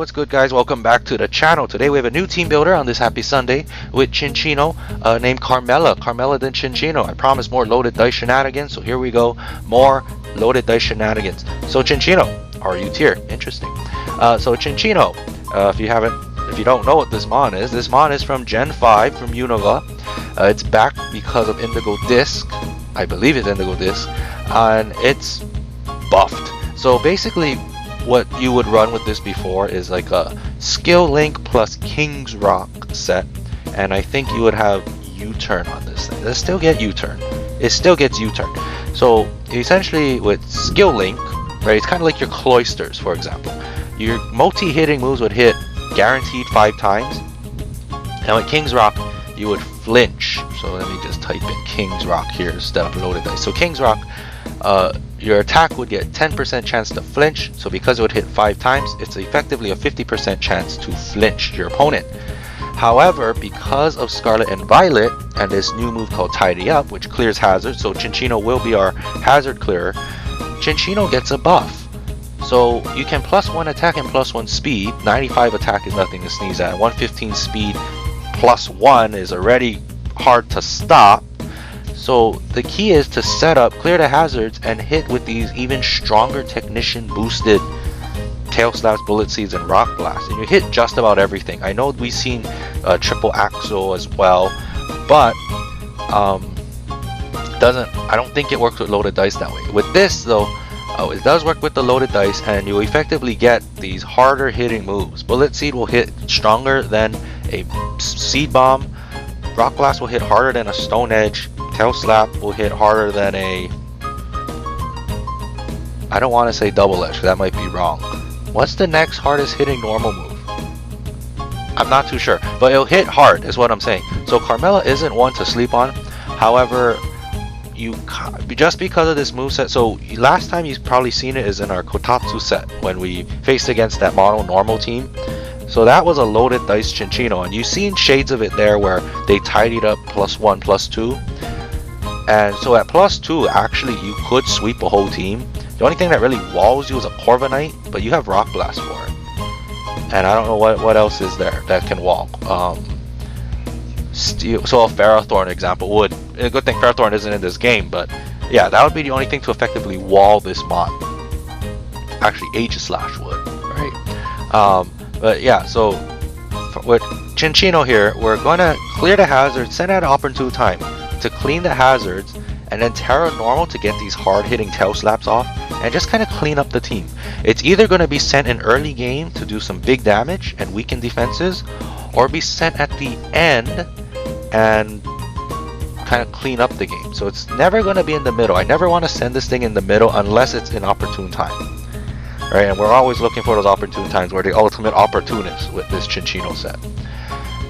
what's good guys? Welcome back to the channel. Today we have a new team builder on this happy Sunday with Cincinno named Carmella the Cincinno. I promise more loaded dice shenanigans, so here we go. More loaded dice shenanigans. So Cincinno, RU tier, interesting. So Cincinno, if you don't know what this mon is from Gen 5 from Unova. It's back because of Indigo Disc. I believe it's Indigo Disc, and it's buffed. So basically what you would run with this before is like a Skill Link plus King's Rock set, and I think you would have U-turn on this thing. Does it still get U-turn? It still gets U-turn. So essentially with Skill Link, right, it's kind of like your Cloisters, for example. Your multi-hitting moves would hit guaranteed 5 times, and with King's Rock you would flinch. So let me just type in King's Rock here instead of loaded dice. So King's Rock, your attack would get 10% chance to flinch, so because it would hit 5 times, it's effectively a 50% chance to flinch your opponent. However, because of Scarlet and Violet and this new move called Tidy Up, which clears hazards, so Cincinno will be our hazard clearer, Cincinno gets a buff. So you can +1 attack and +1 speed. 95 attack is nothing to sneeze at. 115 speed +1 is already hard to stop. So the key is to set up, clear the hazards, and hit with these even stronger Technician boosted Tail Slaps, Bullet Seeds, and Rock Blast. And you hit just about everything. I know we've seen Triple Axle as well, but I don't think it works with loaded dice that way. With this though, it does work with the loaded dice, and you effectively get these harder hitting moves. Bullet Seed will hit stronger than a Seed Bomb. Rock Blast will hit harder than a Stone Edge. Tail Slap will hit harder than a... I don't want to say Double Edge, that might be wrong. What's the next hardest hitting normal move? I'm not too sure, but it'll hit hard is what I'm saying. So Carmella isn't one to sleep on. However, just because of this moveset, so last time you've probably seen it is in our Kotatsu set when we faced against that mono normal team. So that was a loaded dice Cincinno, and you've seen shades of it there where they tidied up +1, +2. And so at +2, actually you could sweep a whole team. The only thing that really walls you is a Corviknight, but you have Rock Blast for it. And I don't know what else is there that can wall. Steel, so a Ferrothorn example would. A good thing Ferrothorn isn't in this game, but yeah, that would be the only thing to effectively wall this mod. Actually, Aegislash would, right? But yeah, so with Cincinno here, we're going to clear the hazards, send out an opportune time to clean the hazards, and then Terra Normal to get these hard-hitting Tail Slaps off, and just kind of clean up the team. It's either going to be sent in early game to do some big damage and weaken defenses, or be sent at the end and kind of clean up the game. So it's never going to be in the middle. I never want to send this thing in the middle unless it's an opportune time. Right, and we're always looking for those opportune times. We're the ultimate opportunists with this Cincinno set.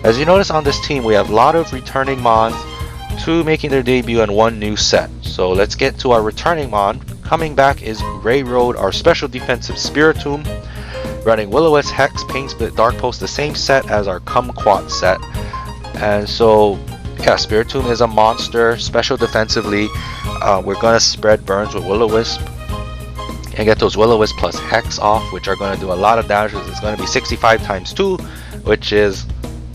As you notice on this team, we have a lot of returning mons, 2 making their debut and 1 new set. So let's get to our returning mon. Coming back is Railroad, our special defensive Spiritomb, running Will-O-Wisp, Hex, Pain Split, Dark Pulse, the same set as our Kumquat set. And so yeah, Spiritomb is a monster, special defensively. We're gonna spread burns with Will-O-Wisp and get those Will-O-Wisp plus Hex off, which are going to do a lot of damage. It's going to be 65 times 2, which is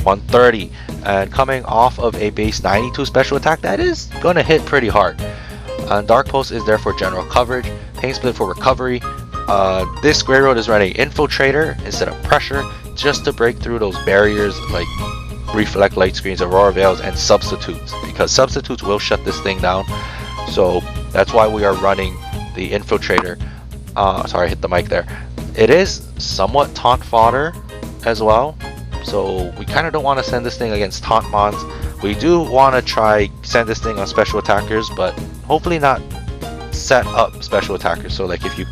130. And coming off of a base 92 special attack, that is going to hit pretty hard. Dark Pulse is there for general coverage, Pain Split for recovery. This Grey Road is running Infiltrator instead of Pressure, just to break through those barriers like Reflect Light Screens, Aurora Veils, and Substitutes, because Substitutes will shut this thing down. So that's why we are running the Infiltrator. Sorry, I hit the mic there. It is somewhat taunt fodder as well, so we kind of don't want to send this thing against taunt mons. We do want to try send this thing on special attackers, but hopefully not set up special attackers. So like if you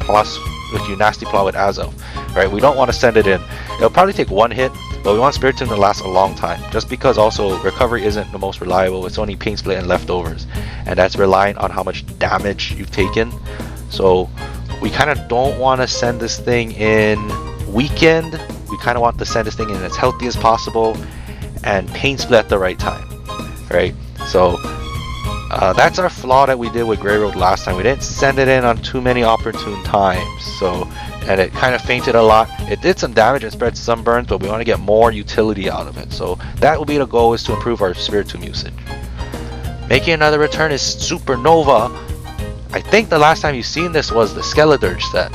nasty claw with Azelf, right? We don't want to send it in. It'll probably take 1 hit, but we want Spiritomb to last a long time, just because also recovery isn't the most reliable. It's only Pain Split and leftovers, and that's relying on how much damage you've taken. So we kind of don't want to send this thing in weakened. We kind of want to send this thing in as healthy as possible and Pain Split at the right time, right? So That's our flaw that we did with Grey Road last time. We didn't send it in on too many opportune times, and it kind of fainted a lot. It did some damage and spread some burns, but we want to get more utility out of it. So that will be the goal, is to improve our Spiritomb usage. Making another return is Supernova. I think the last time you've seen this was the Skeledirge set.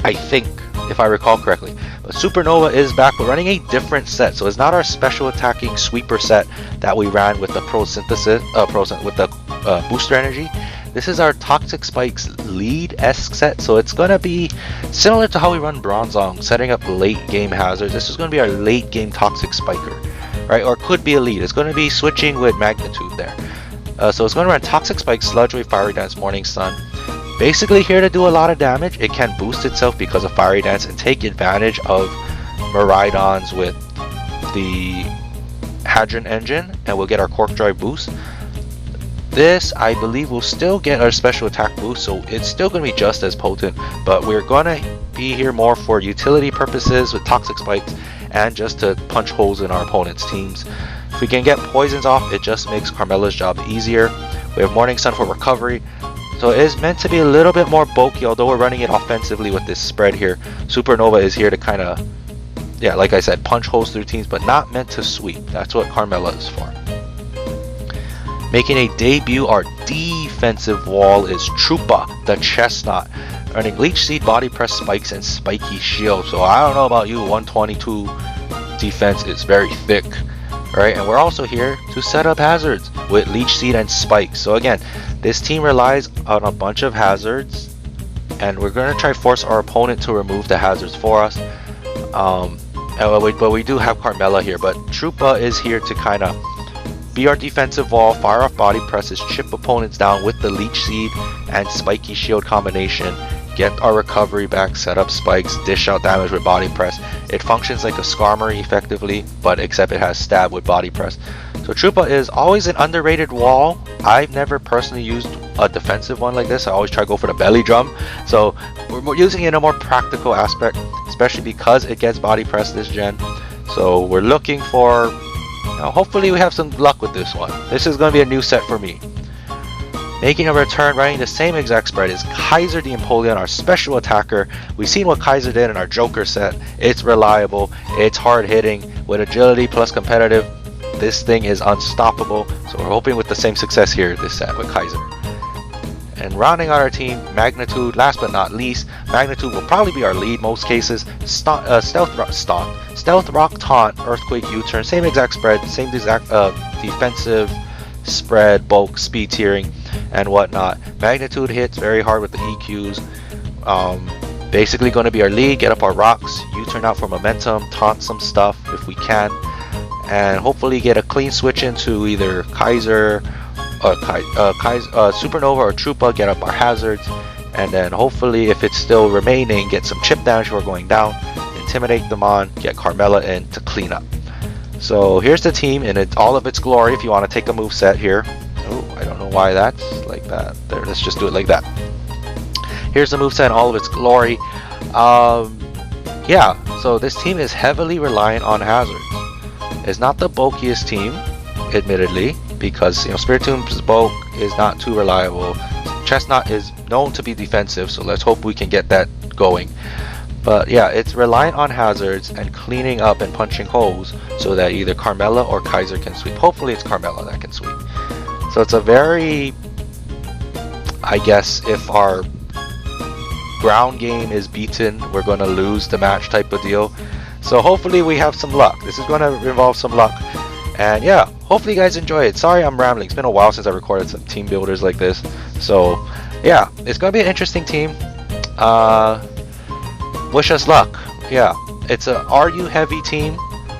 I think, if I recall correctly. But Supernova is back. We're running a different set, so it's not our special attacking sweeper set that we ran with the with the booster energy. This is our Toxic Spikes lead-esque set, so it's gonna be similar to how we run Bronzong, setting up late game hazards. This is gonna be our late game Toxic Spiker, right? Or could be a lead. It's gonna be switching with Magnitude there. So it's gonna run Toxic Spike, Sludge Wave, Fiery Dance, Morning Sun. Basically here to do a lot of damage. It can boost itself because of Fiery Dance and take advantage of Miraidons with the Hadron Engine, and we'll get our Cork Drive boost. This, I believe, will still get our special attack boost, so it's still going to be just as potent, but we're going to be here more for utility purposes with Toxic Spikes and just to punch holes in our opponent's teams. If we can get poisons off, it just makes Carmella's job easier. We have Morning Sun for recovery. So it is meant to be a little bit more bulky, although we're running it offensively with this spread here. Supernova is here to kind of, yeah, like I said, punch holes through teams, but not meant to sweep. That's what Carmella is for. Making a debut, our defensive wall is Troopa, the Chestnut. Running Leech Seed, Body Press, Spikes, and Spiky Shield. So I don't know about you, 122 defense is very thick. Right, and we're also here to set up hazards with Leech Seed and Spikes. So again, this team relies on a bunch of hazards, and we're going to try to force our opponent to remove the hazards for us. But we do have Carmella here, but Troopa is here to kind of be our defensive wall, fire off body presses, chip opponents down with the Leech Seed and Spiky Shield combination, get our recovery back, set up spikes, dish out damage with body press. It functions like a Skarmory effectively, but except it has stab with body press. So Troopa is always an underrated wall. I've never personally used a defensive one like this. I always try to go for the belly drum. So we're using it in a more practical aspect, especially because it gets body press this gen. So we're looking for, hopefully we have some luck with this one. This is going to be a new set for me. Making a return, running the same exact spread is Kaiser the Empoleon, our special attacker. We've seen what Kaiser did in our Joker set. It's reliable, it's hard hitting. With agility plus competitive, this thing is unstoppable. So we're hoping with the same success here this set with Kaiser. And rounding out our team, Magnitude. Last but not least, Magnitude will probably be our lead most cases. Stealth Rock Taunt, Earthquake U-turn, same exact spread, same exact defensive spread, bulk, speed tiering, and whatnot. Magnitude hits very hard with the EQs. Basically going to be our lead, get up our rocks, U-turn out for momentum, taunt some stuff if we can, and hopefully get a clean switch into either Kaiser, Supernova or Troopa, get up our hazards, and then hopefully if it's still remaining, get some chip damage before going down, intimidate them on, get Carmella in to clean up. So here's the team in all of its glory if you want to take a move set here. Oh, I don't know why that's like that. There, let's just do it like that. Here's the moveset in all of its glory. Yeah, so this team is heavily reliant on hazards. It's not the bulkiest team, admittedly, because Spiritomb's bulk is not too reliable. Chestnut is known to be defensive, so let's hope we can get that going. But yeah, it's reliant on hazards and cleaning up and punching holes so that either Carmella or Kaiser can sweep. Hopefully it's Carmella that can sweep. So it's a very, I guess, if our ground game is beaten, we're going to lose the match type of deal. So hopefully we have some luck. This is going to involve some luck. And yeah, hopefully you guys enjoy it. Sorry I'm rambling. It's been a while since I recorded some team builders like this. So yeah, it's going to be an interesting team. Wish us luck. Yeah, it's a RU heavy team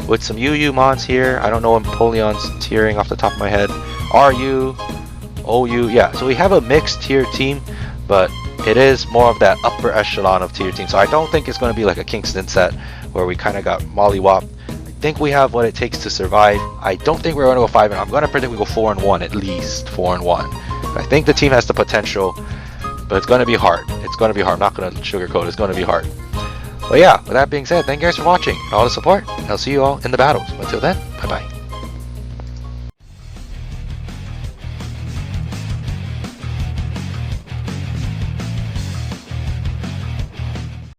with some UU mons here. I don't know Empoleon's tiering off the top of my head. RU, OU, yeah. So we have a mixed tier team, but it is more of that upper echelon of tier team. So I don't think it's going to be like a Kingston set where we kind of got mollywopped. I think we have what it takes to survive. I don't think we're going to go 5-0. I'm going to predict we go 4-1 at least. 4-1. I think the team has the potential, but it's going to be hard. It's going to be hard. I'm not going to sugarcoat it. It's going to be hard. But yeah, with that being said, thank you guys for watching and all the support. I'll see you all in the battles. Until then, bye-bye.